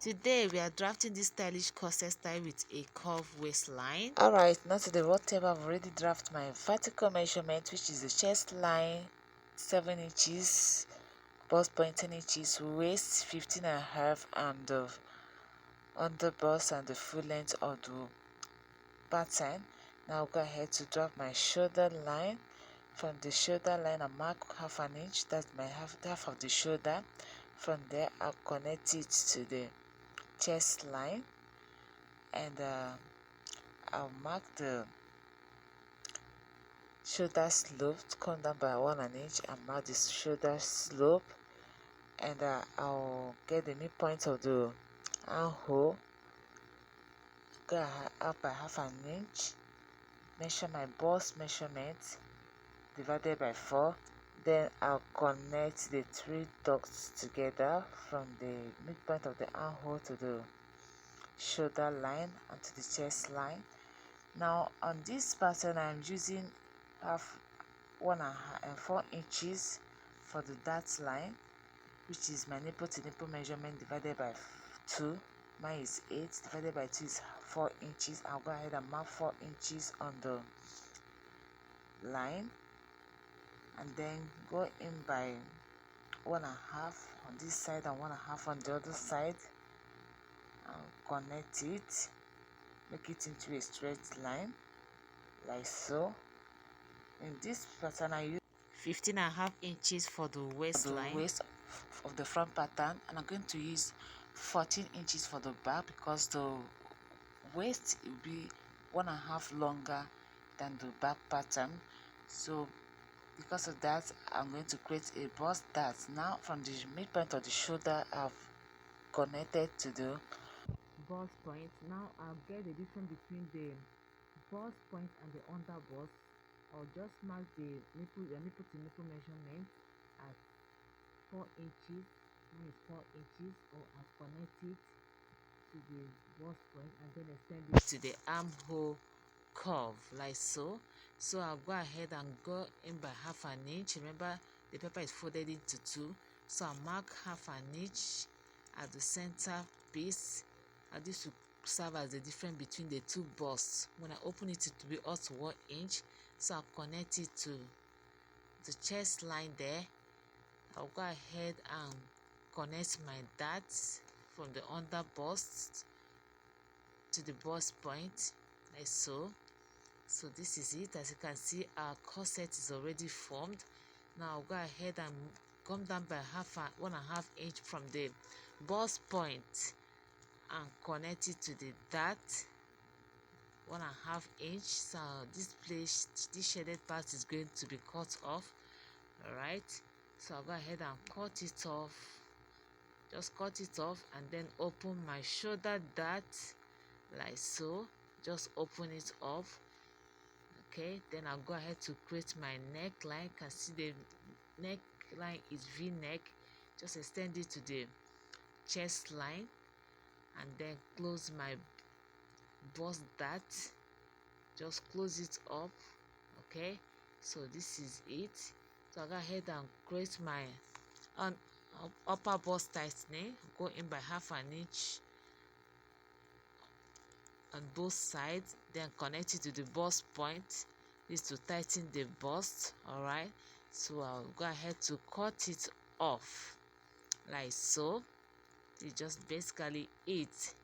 Today we are drafting this stylish corset style with a curved waistline. Alright, now to the work table, I've already drafted my vertical measurement, which is the chest line 7 inches, bust point 10 inches, waist 15.5, and the underbust and the full length of the pattern. Now I'll go ahead to draft my shoulder line. From the shoulder line, I mark half an inch, that's my half of the shoulder. From there, I'll connect it to the chest line, and I'll mark the shoulder slope to come down by 1 inch and mark the shoulder slope, and I'll get the midpoint of the armhole, go up by half an inch, measure my bust measurement divided by 4, then I'll connect the 3 dots together from the midpoint of the armhole to the shoulder line and to the chest line. Now on this pattern, I'm using 4 inches for the dart line, which is my nipple to nipple measurement divided by 2. Mine is 8 divided by 2 is 4 inches. I'll go ahead and mark 4 inches on the line, and then go in by 1.5 on this side and 1.5 on the other side, and connect it, make it into a straight line like so. In this pattern, I use 15.5 inches for the waistline. The waist of the front pattern, and I'm going to use 14 inches for the back because the waist will be 1.5 longer than the back pattern. So because of that, I'm going to create a bust dart. Now from the midpoint of the shoulder, I've connected to the Bust point. Now I'll get the difference between the bust point and the under bust. I'll just mark the nipple to nipple measurement at 4 inches. Mine is 4 inches, or I'll connect it to the bust point and then extend it to the armhole curve like so. So I'll go ahead and go in by half an inch. Remember, the paper is folded into 2, so I'll mark half an inch at the center piece, and this will serve as the difference between the 2 busts. When I open it, it will be also 1 inch, so I'll connect it to the chest line there. I'll go ahead and connect my darts from the under bust to the bust point like so. So this is it. As you can see, our corset is already formed. Now I'll go ahead and come down by 1.5 inch from the bust point and connect it to the dart, 1.5 inch. So this shaded part is going to be cut off. All right, so I'll go ahead and cut it off. Just cut it off and then open my shoulder dart like so. Just open it off. Okay, then I'll go ahead to create my neckline. You can see the neckline is V-neck. Just extend it to the chest line and then close my bust dart. Just close it up. Okay, so this is it. So I'll go ahead and create my upper bust tightening. Go in by half an inch on both sides, then connect it to the bust point. This to tighten the bust. All right, so I'll go ahead to cut it off like so. It's just basically it.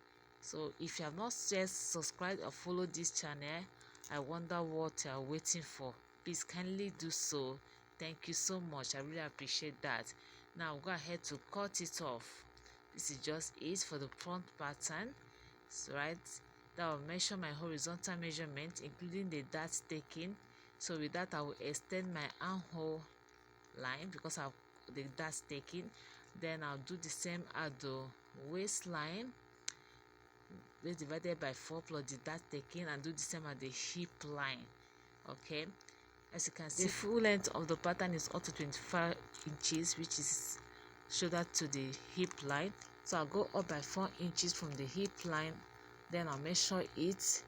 So if you have not yet subscribed or followed this channel, I wonder what you are waiting for. Please kindly do so. Thank you so much. I really appreciate that. Now I'll go ahead to cut it off. This is just it for the front pattern. So right, that will measure my horizontal measurement, including the dart taking. So with that, I will extend my armhole line because I've the dart taking. Then I'll do the same at the waistline, waist divided by 4 plus the dart taking, and do the same at the hip line. Okay, as you can see, the full length of the pattern is up to 25 inches, which is shoulder to the hip line. So I'll go up by 4 inches from the hip line, then I'll measure it.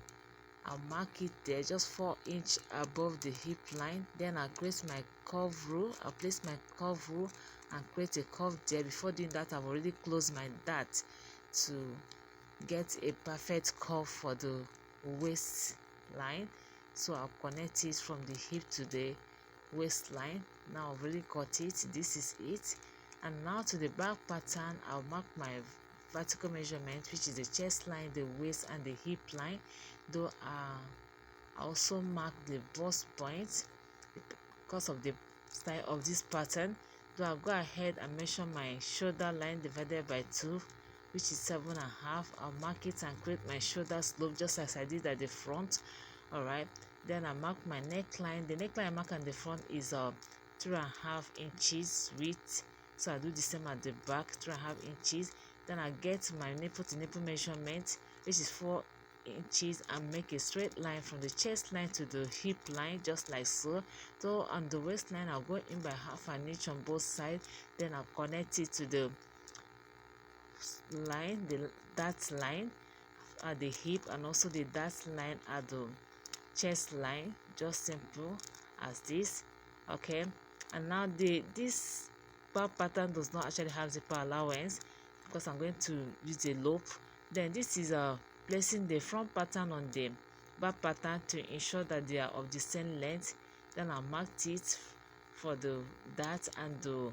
I'll mark it there just 4 inches above the hip line. Then I'll create my curve rule. I'll place my curve rule and create a curve there. Before doing that, I've already closed my dart. to get a perfect curve for the waistline. So I'll connect it from the hip to the waistline. Now I've already cut it. This is it. And now to the back pattern, I'll mark my vertical measurement, which is the chest line, the waist, and the hip line. Though I also mark the bust point because of the style of this pattern. So I'll go ahead and measure my shoulder line divided by 2, which is 7.5. I'll mark it and create my shoulder slope just as I did at the front. Alright, then I mark my neckline. The neckline I mark on the front is 3.5 inches width, so I do the same at the back, 3.5 inches. Then I get my nipple to nipple measurement, which is 4 inches, and make a straight line from the chest line to the hip line, just like so. So on the waistline, I'll go in by 1/2 inch on both sides. Then I'll connect it to the line, that line at the hip, and also the that line at the chest line, just simple as this. Okay, and now this back pattern does not actually have zipper allowance because I'm going to use a loop. Then this is placing the front pattern on the back pattern to ensure that they are of the same length. Then I marked it for the that and the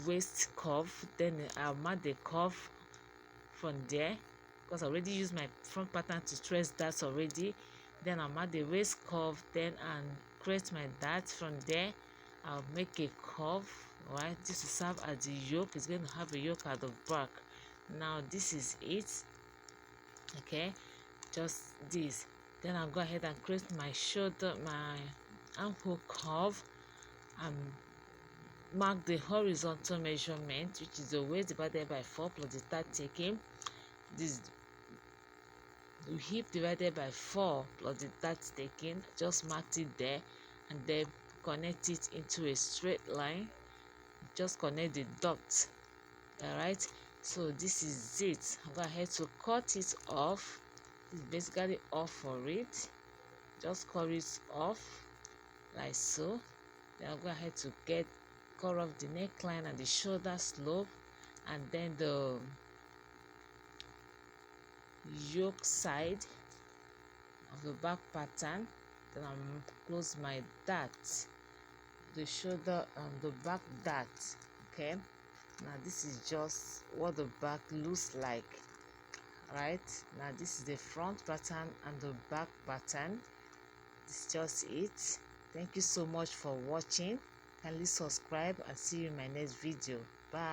waist curve. Then I'll mark the curve from there because I already used my front pattern to trace that already. Then I'll mark the waist curve, then and create my dart. From there I'll make a curve. Right, this will serve as the yoke. It's going to have a yoke at the back. Now this is it. Okay, just this. Then I'll go ahead and create my shoulder, my ankle curve, and mark the horizontal measurement, which is the waist divided by 4 plus the third taking. This hip divided by 4 plus the third taking. Just marked it there, and then connect it into a straight line. Just connect the dots. All right, so this is it. I'll go ahead to cut it off. It's basically off for it. Just cut it off like so. Then I'll go ahead to cut off the neckline and the shoulder slope, and then the yoke side of the back pattern. Then I'll close my dart, the shoulder and the back dart. Okay, now this is just what the back looks like. Right, now this is the front pattern and the back pattern. This is just it. Thank you so much for watching. Kindly subscribe and see you in my next video. Bye.